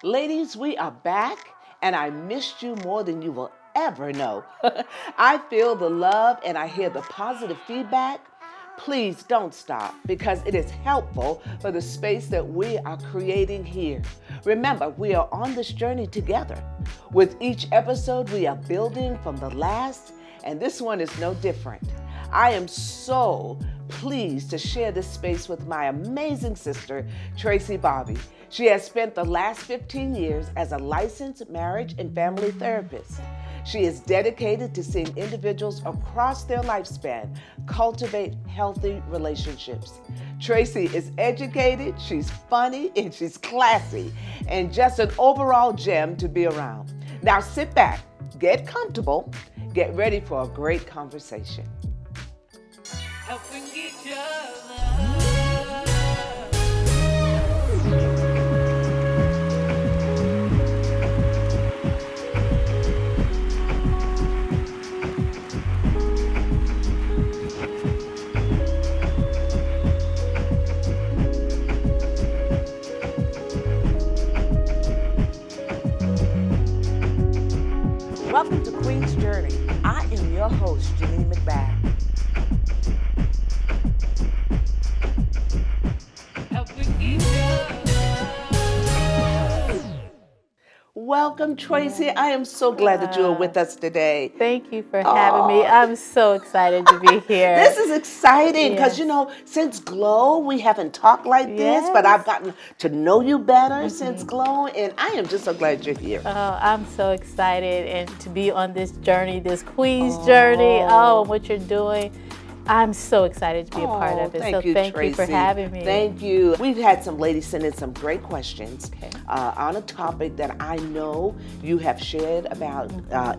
Ladies, we are back, and I missed you more than you will ever know. I feel the love and I hear the positive feedback. Please don't stop because it is helpful for the space that we are creating here. Remember, we are on this journey together. With each episode, we are building from the last, and this one is no different. I am so pleased to share this space with my amazing sister, Tracy Bobby. She has spent the last 15 years as a licensed marriage and family therapist. She is dedicated to seeing individuals across their lifespan cultivate healthy relationships. Tracy is educated, she's funny, and she's classy, and just an overall gem to be around. Now sit back, get comfortable, get ready for a great conversation. Helping each other. Welcome to Queen's Journey. I am your host, Janine McBath. Welcome, Tracy. I am so glad that you are with us today. Thank you for having me. I'm so excited to be here. This is exciting because, since Glow, we haven't talked like this, but I've gotten to know you better since Glow, and I am just so glad you're here. Oh, I'm so excited and to be on this journey, this Queen's journey. Oh, what you're doing. I'm so excited to be a part of it. Thank you for having me. Thank you. We've had some ladies send in some great questions on a topic that I know you have shared about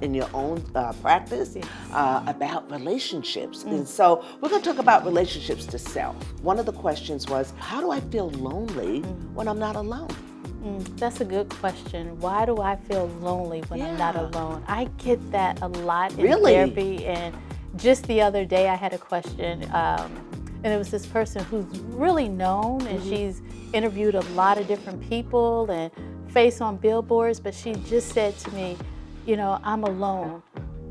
in your own practice about relationships. And so we're going to talk about relationships to self. One of the questions was, how do I feel lonely when I'm not alone? That's a good question. Why do I feel lonely when I'm not alone? I get that a lot in therapy, and just the other day I had a question, and it was this person who's really known, and she's interviewed a lot of different people and faced on billboards, but she just said to me, I'm alone,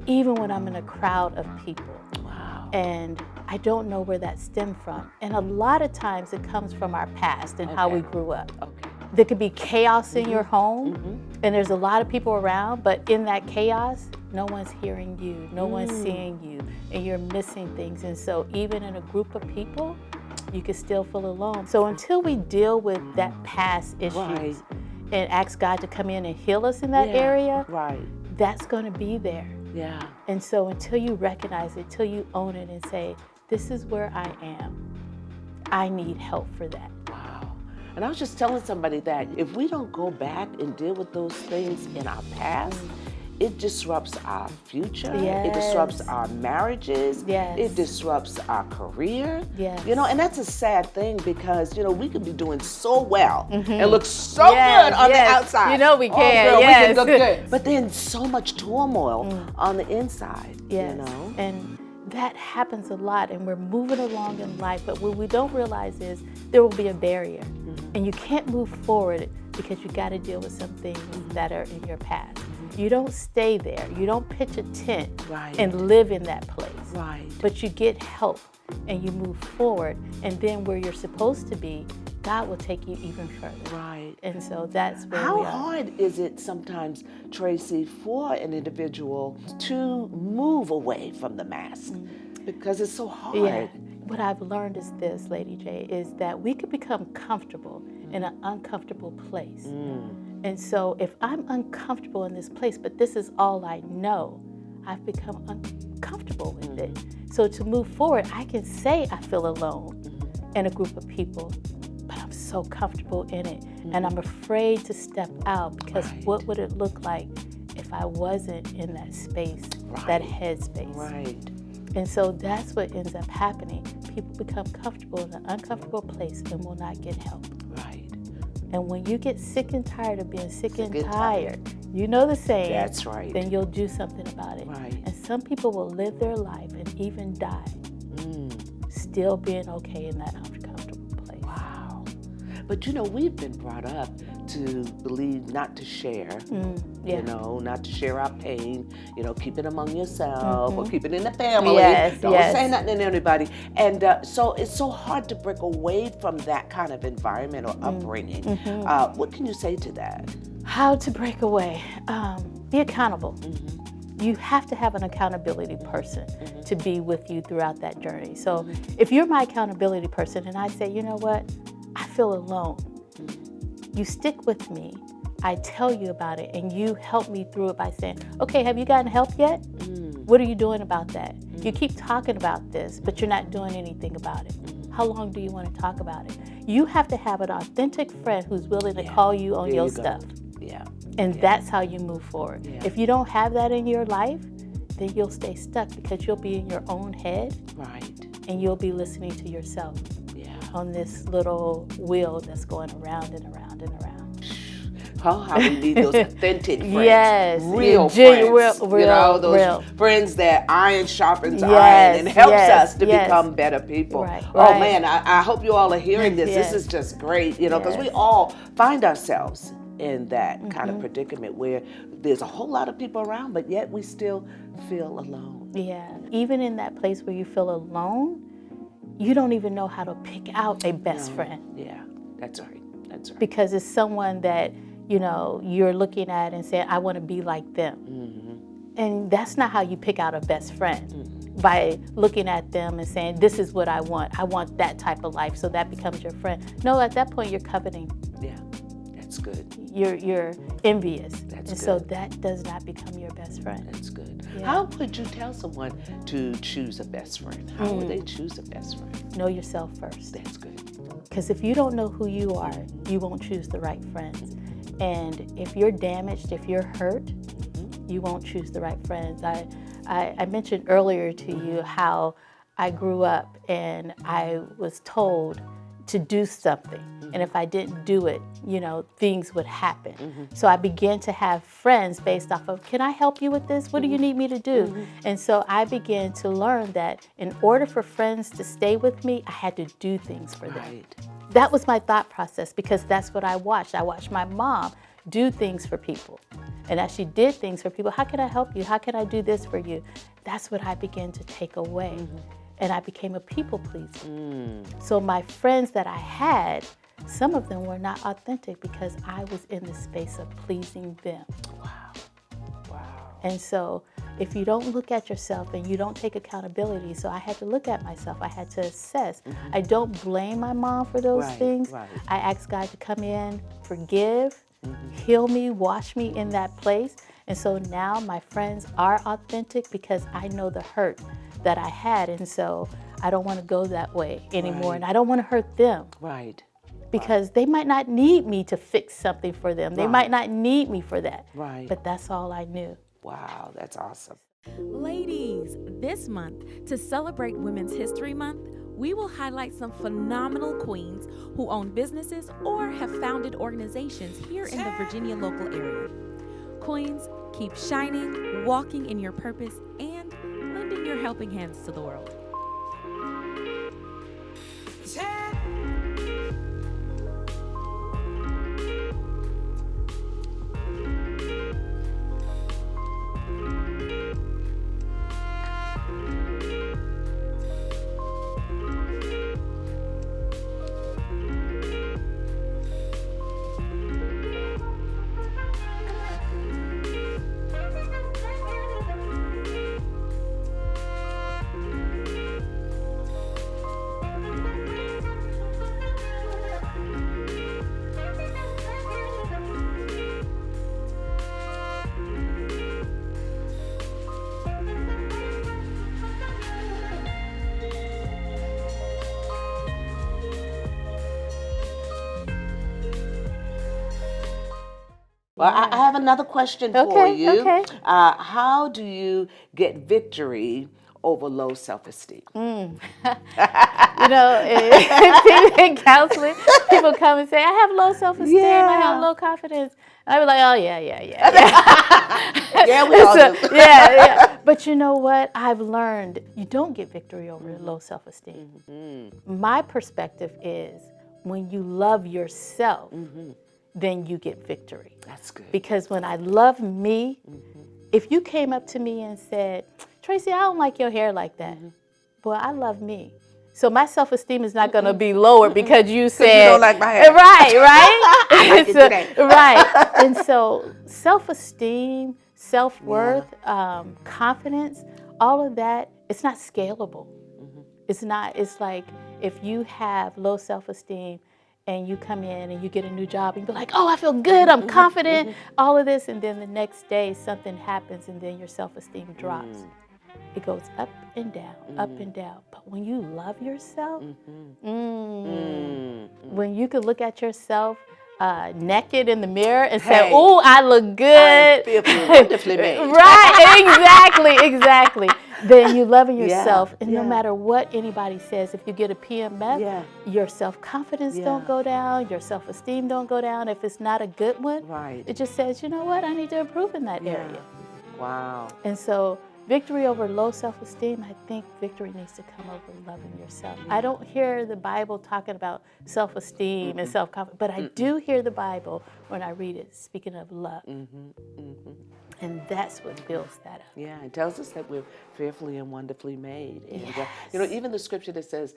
even when I'm in a crowd of people. Wow. And I don't know where that stemmed from. And a lot of times it comes from our past and how we grew up. Okay. There could be chaos in your home, and there's a lot of people around, but in that chaos, no one's hearing you, no one's seeing you, and you're missing things. And so even in a group of people, you can still feel alone. So until we deal with that past issues and ask God to come in and heal us in that area, that's going to be there. Yeah. And so until you recognize it, until you own it and say, this is where I am, I need help for that. And I was just telling somebody that if we don't go back and deal with those things in our past, it disrupts our future. It disrupts our marriages. It disrupts our career. And that's a sad thing because, we could be doing so well and look so good on the outside. We can. We can look good. But then so much turmoil on the inside, And that happens a lot, and we're moving along in life, but what we don't realize is there will be a barrier, and you can't move forward because you got to deal with some things that are in your past. You don't stay there. You don't pitch a tent and live in that place. But you get help and you move forward, and then where you're supposed to be, God will take you even further. And so that's where we are. How hard is it sometimes, Tracy, for an individual to move away from the mask? Because it's so hard. What I've learned is this, Lady J, is that we could become comfortable in an uncomfortable place. And so if I'm uncomfortable in this place, but this is all I know, I've become uncomfortable with it. So to move forward, I can say I feel alone in a group of people, but I'm so comfortable in it. And I'm afraid to step out because what would it look like if I wasn't in that space, that headspace? And so that's what ends up happening. People become comfortable in an uncomfortable place and will not get help. And when you get sick and tired of being sick and tired, you know the saying. That's right. Then you'll do something about it. And some people will live their life and even die still being okay in that uncomfortable place. Wow. But we've been brought up to believe not to share, not to share our pain, keep it among yourself or keep it in the family. Yes, Don't yes. say nothing to anybody. And so it's so hard to break away from that kind of environment or upbringing. What can you say to that? How to break away? Be accountable. You have to have an accountability person to be with you throughout that journey. So if you're my accountability person and I say, you know what, I feel alone, you stick with me, I tell you about it, and you help me through it by saying, okay, have you gotten help yet? What are you doing about that? You keep talking about this, but you're not doing anything about it. How long do you want to talk about it? You have to have an authentic friend who's willing to call you on your stuff. And that's how you move forward. If you don't have that in your life, then you'll stay stuck because you'll be in your own head. Right. And you'll be listening to yourself on this little wheel that's going around and around and around. Oh, how we need those authentic friends. Yes. Real friends. Real, those friends that iron sharpens iron and helps us to become better people. Right. Oh, man, I hope you all are hearing this. This is just great, because we all find ourselves in that kind of predicament where there's a whole lot of people around, but yet we still feel alone. Yeah. Even in that place where you feel alone, you don't even know how to pick out a best friend. Yeah, that's right. That's right. Because it's someone that, you're looking at and saying, I want to be like them. And that's not how you pick out a best friend. By looking at them and saying, this is what I want. I want that type of life. So that becomes your friend. No, at that point, you're coveting. Yeah, that's good. You're envious. That's and good. so that does not become your best friend. That's good. Yeah. How would you tell someone to choose a best friend? How would they choose a best friend? Know yourself first. That's good. Because if you don't know who you are, you won't choose the right friends. And if you're damaged, if you're hurt, you won't choose the right friends. I mentioned earlier to you how I grew up and I was told to do something. And if I didn't do it, things would happen. So I began to have friends based off of, can I help you with this? What do you need me to do? And so I began to learn that in order for friends to stay with me, I had to do things for them. Right. That was my thought process because that's what I watched. I watched my mom do things for people. And as she did things for people, how can I help you? How can I do this for you? That's what I began to take away. And I became a people pleaser. So my friends that I had, some of them were not authentic because I was in the space of pleasing them. Wow. And so if you don't look at yourself and you don't take accountability, so I had to look at myself, I had to assess. I don't blame my mom for those things. Right. I asked God to come in, forgive, heal me, wash me in that place. And so now my friends are authentic because I know the hurt that I had. And so I don't want to go that way anymore. And I don't want to hurt them. Right. Because they might not need me to fix something for them. They might not need me for that. Right. But that's all I knew. Wow, that's awesome. Ladies, this month, to celebrate Women's History Month, we will highlight some phenomenal queens who own businesses or have founded organizations here in the Virginia local area. Queens, keep shining, walking in your purpose, and lending your helping hands to the world. Well, I have another question for you. Okay. How do you get victory over low self-esteem? In counseling, people come and say, I have low self-esteem, I have low confidence. I be like, oh, yeah. Yeah, we all do. Yeah. But you know what? I've learned you don't get victory over low self-esteem. My perspective is when you love yourself, then you get victory. That's good. Because when I love me, if you came up to me and said, Tracy, I don't like your hair like that. Well, I love me. So my self-esteem is not going to be lower because you said, you don't like my hair. Right. I like it today. Right. And so self-esteem, self-worth, confidence, all of that, it's not scalable. It's not. It's like if you have low self-esteem and you come in and you get a new job and you be like, oh, I feel good, I'm confident, all of this, and then the next day something happens and then your self-esteem drops. It goes up and down, up and down. But when you love yourself, when you can look at yourself naked in the mirror and say, "Oh, I look good." I'm fearfully, wonderfully made. Right, exactly. Then you loving yourself, and no matter what anybody says, if you get a PMF, your self-confidence don't go down, your self-esteem don't go down. If it's not a good one, it just says, you know what, I need to improve in that area. Wow. And so victory over low self-esteem, I think victory needs to come over loving yourself. I don't hear the Bible talking about self-esteem and self-confidence, but I do hear the Bible when I read it speaking of love. And that's what builds that up. Yeah, it tells us that we're fearfully and wonderfully made. And, you know, even the scripture that says,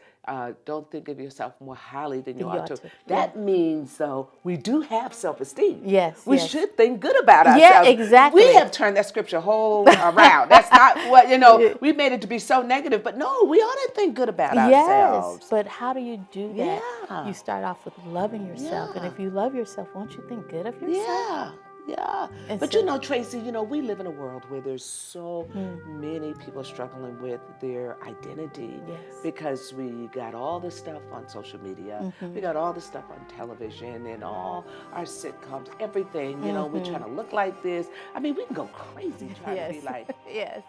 don't think of yourself more highly than you ought to. That means, though, we do have self-esteem. Yes. We should think good about ourselves. Yeah, exactly. We have turned that scripture whole around. That's not what, you know, we made it to be so negative. But no, we ought to think good about ourselves. Yes, but how do you do that? You start off with loving yourself. And if you love yourself, won't you think good of yourself? Yeah, but you know, Tracy, you know, we live in a world where there's so many people struggling with their identity because we got all this stuff on social media, we got all this stuff on television and all our sitcoms, everything, you know, we're trying to look like this. I mean, we can go crazy trying to be like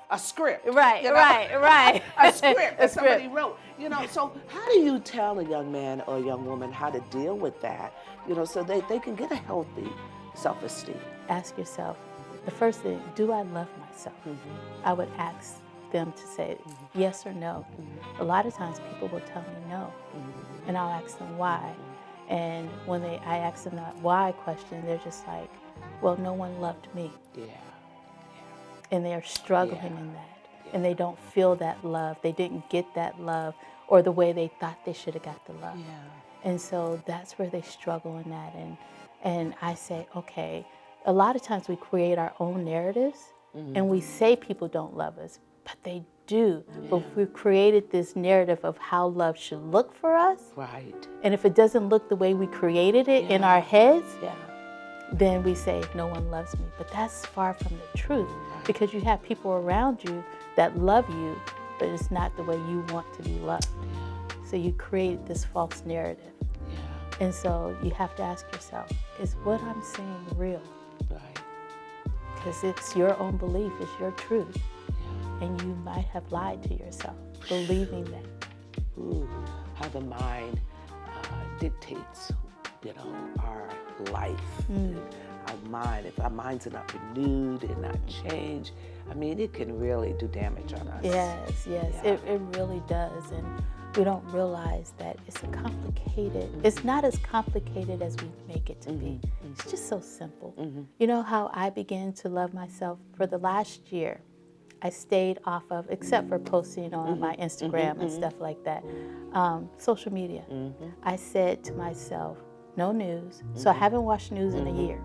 a script. Right, you know? right. A script that somebody wrote, you know. So how do you tell a young man or a young woman how to deal with that, you know, so they can get a healthy self-esteem? Ask yourself, the first thing, do I love myself? I would ask them to say yes or no. A lot of times people will tell me no, and I'll ask them why. And when I ask them that why question, they're just like, well, no one loved me. And they're struggling in that. And they don't feel that love. They didn't get that love or the way they thought they should have got the love. And so that's where they struggle in that. And I say, okay, a lot of times we create our own narratives and we say people don't love us, but they do. But we've created this narrative of how love should look for us. And if it doesn't look the way we created it in our heads, then we say, no one loves me. But that's far from the truth because you have people around you that love you, but it's not the way you want to be loved. So you create this false narrative. And so you have to ask yourself, is what I'm saying real? Because it's your own belief, it's your truth. And you might have lied to yourself, believing that. How the mind dictates, you know, our life. Our mind, if our minds are not renewed and not changed, I mean, it can really do damage on us. Yes, it really does. And we don't realize that it's it's not as complicated as we make it to be. It's just so simple. You know how I began to love myself? For the last year, I stayed off of, except for posting on my Instagram and stuff like that, social media. I said to myself, no news. So I haven't watched news in a year.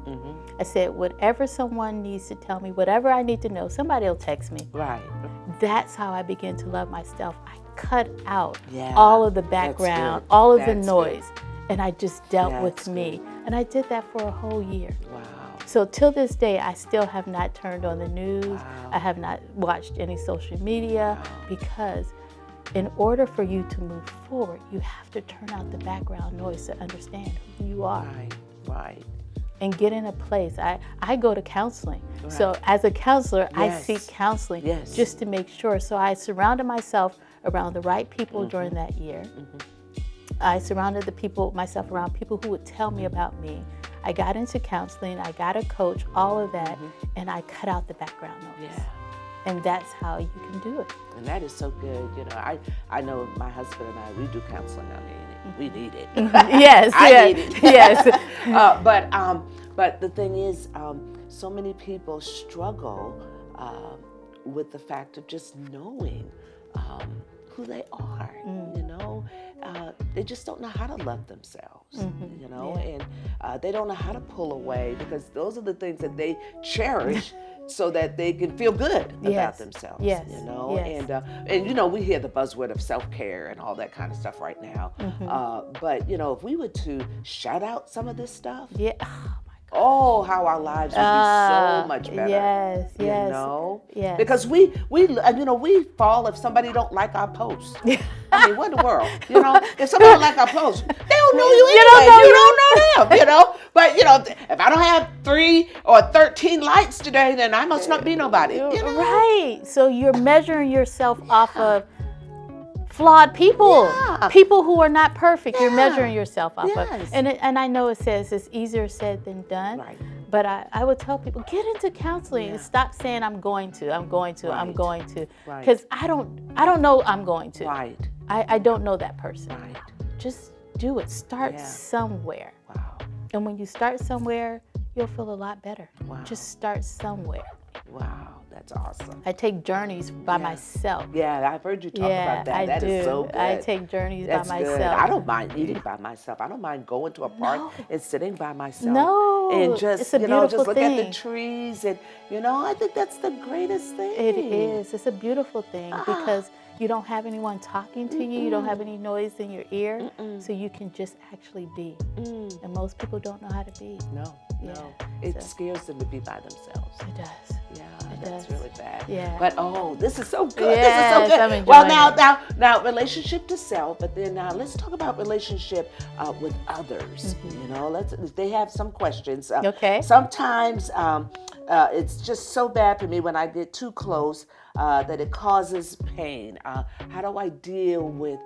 I said, whatever someone needs to tell me, whatever I need to know, somebody will text me. That's how I began to love myself. I cut out all of the background, all of the noise, and I just dealt with me. And I did that for a whole year. So till this day, I still have not turned on the news. I have not watched any social media because in order for you to move forward, you have to turn out the background noise to understand who you are. And get in a place. I go to counseling. So as a counselor, I seek counseling just to make sure. So I surrounded myself around the right people during that year. I surrounded myself around people who would tell me about me. I got into counseling, I got a coach, all of that, and I cut out the background noise. And that's how you can do it. And that is so good. You know, I know my husband and I, we do counseling. I mean, we need it. Yes, I need it. yes. But the thing is, so many people struggle with the fact of just knowing who they are. You know, they just don't know how to love themselves. You know, and they don't know how to pull away, because those are the things that they cherish. So that they can feel good about themselves, you know, and you know, we hear the buzzword of self-care and all that kind of stuff right now. But you know, if we were to shout out some of this stuff, oh, how our lives would be so much better. Yes, you know, yes. because we you know, we fall if somebody don't like our post. I mean, what in the world? You know, if somebody don't like our post, they don't know you anyway. You don't know them, you know. But, you know, if I don't have 3 or 13 likes today, then I must not be nobody. You know? Right. So you're measuring yourself off of flawed people, people who are not perfect. You're measuring yourself off of. And I know it says it's easier said than done. Right. But I would tell people, get into counseling and stop saying I'm going to. Because I don't know I'm going to. Right. I don't know that person. Right. Just do it. Start somewhere. Wow. And when you start somewhere, you'll feel a lot better. Wow. Just start somewhere. Wow, that's awesome. I take journeys by myself. Yeah, I've heard you talk about that. That is so good. I take journeys That's by good. myself. I don't mind eating by myself. I don't mind going to a park and sitting by myself. No, and just it's a you know, beautiful just look thing. at the trees, and you know, I think that's the greatest thing. It is. It's a beautiful thing because you don't have anyone talking to you. You don't have any noise in your ear, so you can just actually be. And most people don't know how to be. No. It scares them to be by themselves. It does. Yeah, that's really bad. Yeah. But this is so good. Yes, this is so I'm good. enjoying Well, now, relationship to self, but then now let's talk about relationship with others. You know, they have some questions. Okay. Sometimes it's just so bad for me when I get too close that it causes pain. How do I deal with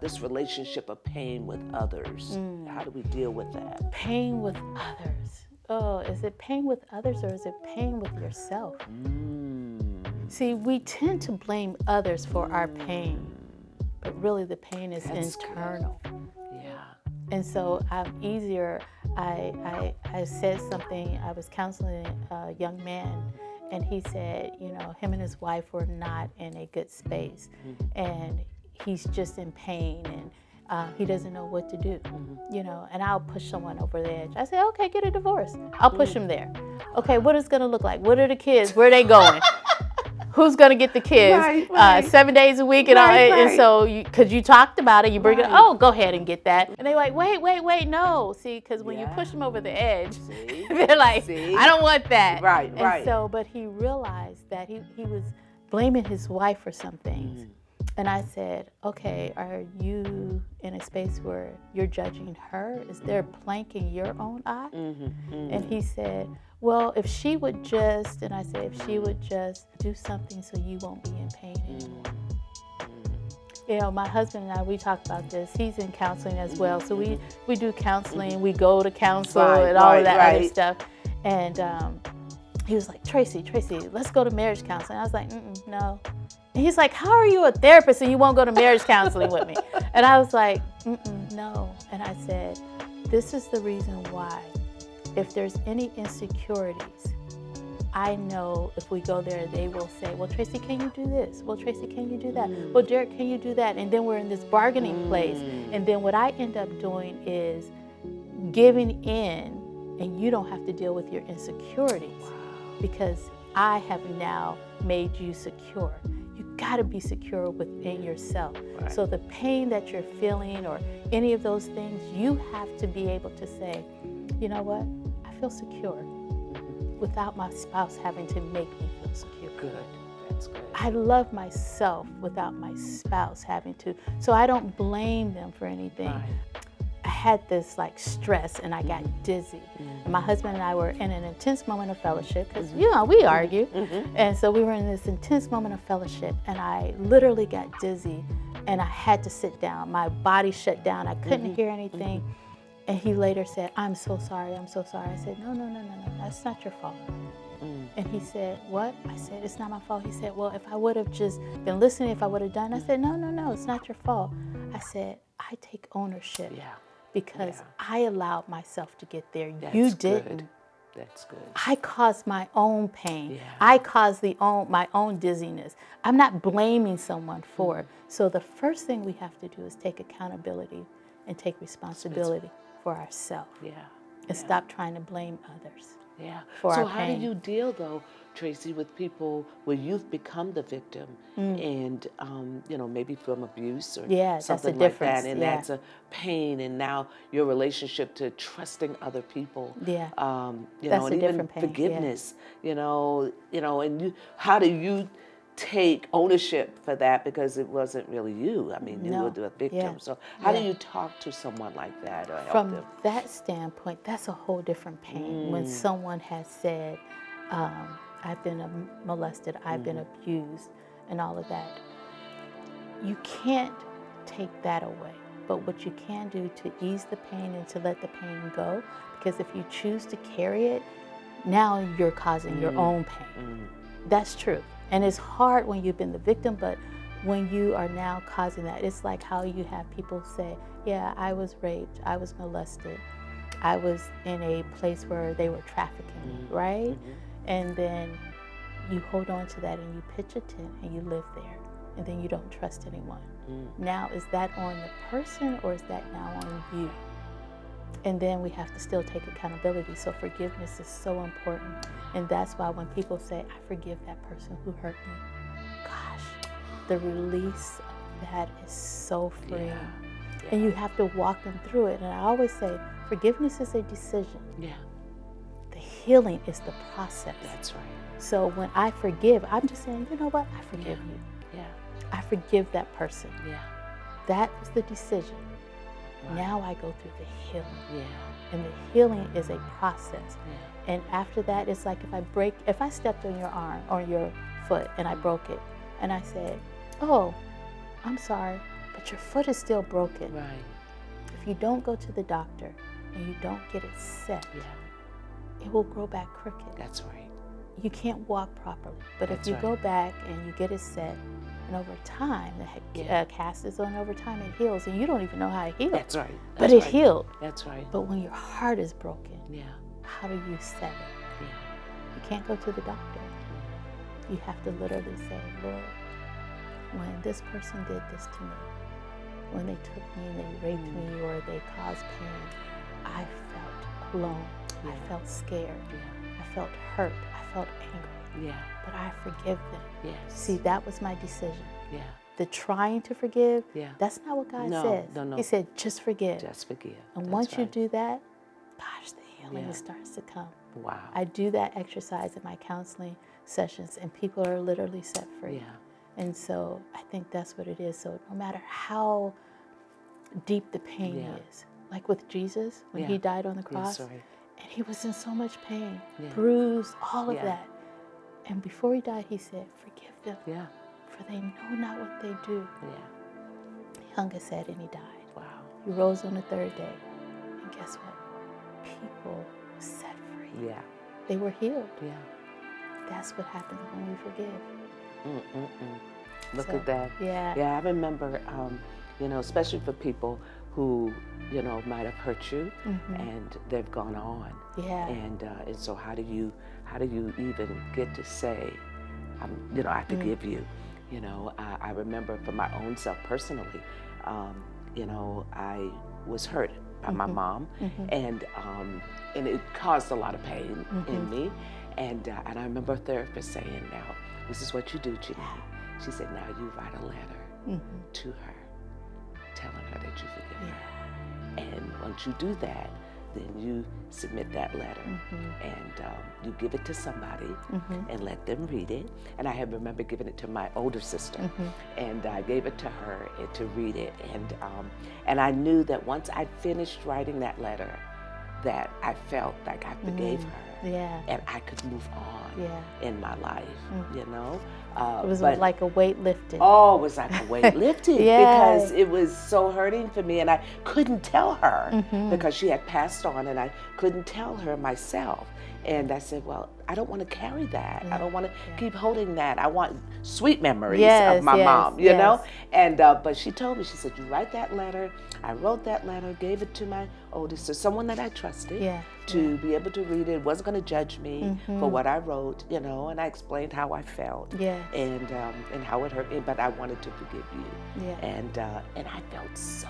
this relationship of pain with others? How do we deal with that? Pain with others. Oh, is it pain with others or is it pain with yourself? See, we tend to blame others for our pain, but really the pain is internal. Yeah. And so I'm easier. I said something. I was counseling a young man, and he said, you know, him and his wife were not in a good space, and he's just in pain, and he doesn't know what to do, you know, and I'll push someone over the edge. I say, okay, get a divorce. I'll push him there. Okay, what is it going to look like? What are the kids? Where are they going? Who's going to get the kids? Right. 7 days a week and all. And so, because you talked about it, you bring it, oh, go ahead and get that. And they're like, wait, no. See, because when you push them over the edge, they're like, I don't want that. Right. And so, but he realized that he was blaming his wife for some things. And I said, okay, are you in a space where you're judging her? Is there a plank in your own eye? And he said, well, if she would just, and I said, if she would just do something so you won't be in pain anymore. You know, my husband and I, we talk about this. He's in counseling as well. So we do counseling. We go to counsel and all of that other stuff. And he was like, Tracy, let's go to marriage counseling. I was like, no. And he's like, how are you a therapist and you won't go to marriage counseling with me? And I was like, no. And I said, this is the reason why. If there's any insecurities, I know if we go there, they will say, well, Tracy, can you do this? Well, Tracy, can you do that? Well, Derek, can you do that? And then we're in this bargaining place. And then what I end up doing is giving in, and you don't have to deal with your insecurities because I have now made you secure. You got to be secure within yourself. Right. So the pain that you're feeling or any of those things, you have to be able to say, you know what? I feel secure without my spouse having to make me feel secure. Good. That's good. I love myself without my spouse having to. So I don't blame them for anything. Right. I had this like stress and I got dizzy. And my husband and I were in an intense moment of fellowship because, you know, we argue. And so we were in this intense moment of fellowship and I literally got dizzy and I had to sit down. My body shut down. I couldn't hear anything. And he later said, I'm so sorry, I'm so sorry. I said, no, that's not your fault. And he said, what? I said, it's not my fault. He said, well, if I would have just been listening, if I would have done, I said, no, it's not your fault. I said, I take ownership because I allowed myself to get there. You didn't. Good. That's good. I caused my own pain. I caused my own dizziness. I'm not blaming someone for it. So the first thing we have to do is take accountability and take responsibility for ourselves. And stop trying to blame others. For So our how pain. do you deal, though, Tracy, with people where you've become the victim and, maybe from abuse or that's a something like difference. that, and that's a pain, and now your relationship to trusting other people, That's and a even different pain. forgiveness, and how do you take ownership for that, because it wasn't really you? I mean, you were the victim. So how do you talk to someone like that or help From them? that standpoint, that's a whole different pain. When someone has said, I've been molested, I've been abused, and all of that. You can't take that away. But what you can do to ease the pain and to let the pain go, because if you choose to carry it, now you're causing your own pain. That's true. And it's hard when you've been the victim, but when you are now causing that, it's like how you have people say, yeah, I was raped, I was molested, I was in a place where they were trafficking me, right? And then you hold on to that and you pitch a tent and you live there, and then you don't trust anyone. Now, is that on the person or is that now on you? And then we have to still take accountability. So forgiveness is so important. And that's why when people say, I forgive that person who hurt me, gosh, the release of that is so freeing. And you have to walk them through it. And I always say, forgiveness is a decision. The healing is the process. That's right. So when I forgive, I'm just saying, you know what? I forgive you. I forgive that person. That was the decision. Now I go through the healing. And the healing is a process. And after that, it's like if I stepped on your arm or your foot and I broke it, and I said, oh, I'm sorry, but your foot is still broken. If you don't go to the doctor and you don't get it set, it will grow back crooked. That's right. You can't walk properly. But if you go back and you get it set, and over time, the cast is on, over time it heals, and you don't even know how it healed. That's right. But it healed. That's right. But when your heart is broken, how do you set it? You can't go to the doctor. You have to literally say, Lord, when this person did this to me, when they took me and they raped me or they caused pain, I felt alone. I felt scared. I felt hurt. I felt angry. But I forgive them. See, that was my decision. The trying to forgive, that's not what God says. No. He said, just forgive. Just forgive. And once you do that, gosh, the healing starts to come. Wow. I do that exercise in my counseling sessions, and people are literally set free. And so I think that's what it is. So no matter how deep the pain is, like with Jesus, when he died on the cross, and he was in so much pain, bruised, all of that. And before he died, he said, forgive them, for they know not what they do. He hung his head and he died. Wow. He rose on the third day. And guess what? People were set free. They were healed. That's what happens when we forgive. Look at that. I remember, especially for people who, might have hurt you and they've gone on. And so how do you even get to say, I forgive you? I remember for my own self personally, I was hurt by my mom, and it caused a lot of pain in me. And I remember a therapist saying, now, this is what you do, Janine. She said, now you write a letter to her, telling her that you forgive her. And once you do that, then you submit that letter and you give it to somebody and let them read it. And I remember giving it to my older sister, and I gave it to her to read it. And I knew that once I finished writing that letter, that I felt like I forgave her. Yeah. and I could move on Yeah. in my life, you know. It was but like a weight lifted. Oh, it was like a weight lifted Yeah. because it was so hurting for me, and I couldn't tell her because she had passed on, and I couldn't tell her myself. And I said, well, I don't want to carry that. I don't want to keep holding that. I want sweet memories of my mom, you know? And but she told me, she said, you write that letter. I wrote that letter, gave it to my oldest sister, someone that I trusted, to be able to read it. It wasn't going to judge me for what I wrote, you know, and I explained how I felt and how it hurt me, but I wanted to forgive you. Yeah. And I felt so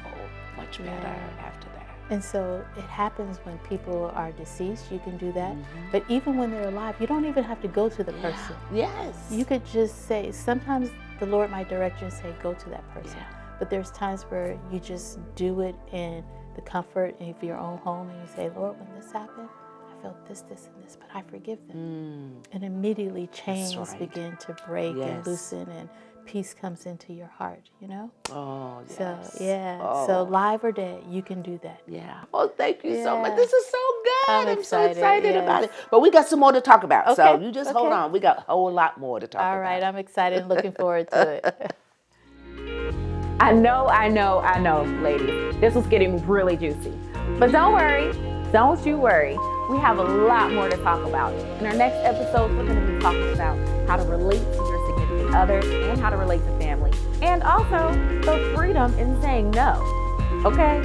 much better after that. And so it happens when people are deceased, you can do that. But even when they're alive, you don't even have to go to the person. Yes. You could just say, sometimes the Lord might direct you and say, go to that person. But there's times where you just do it in the comfort of your own home, and you say, Lord, when this happened, I felt this, this, and this, but I forgive them. And immediately chains begin to break and loosen, and peace comes into your heart, you know? Oh, yes. So, so live or dead, you can do that. Yeah. Oh, thank you so much. This is so good. I'm so excited, excited about it. But we got some more to talk about, so you just hold Okay. on. We got a whole lot more to talk about. All right, I'm excited and looking forward to it. I know, ladies. This was getting really juicy. But don't worry. Don't you worry. We have a lot more to talk about. In our next episode, we're going to be talking about how to relate to your significant others and how to relate to family. And also the freedom in saying no. Okay?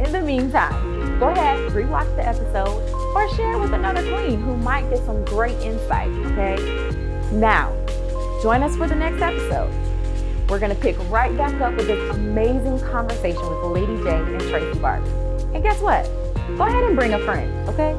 In the meantime, go ahead, rewatch the episode or share with another queen who might get some great insight. Okay? Now, join us for the next episode. We're going to pick right back up with this amazing conversation with Lady J and Tracy Barbie. And guess what? Go ahead and bring a friend, okay?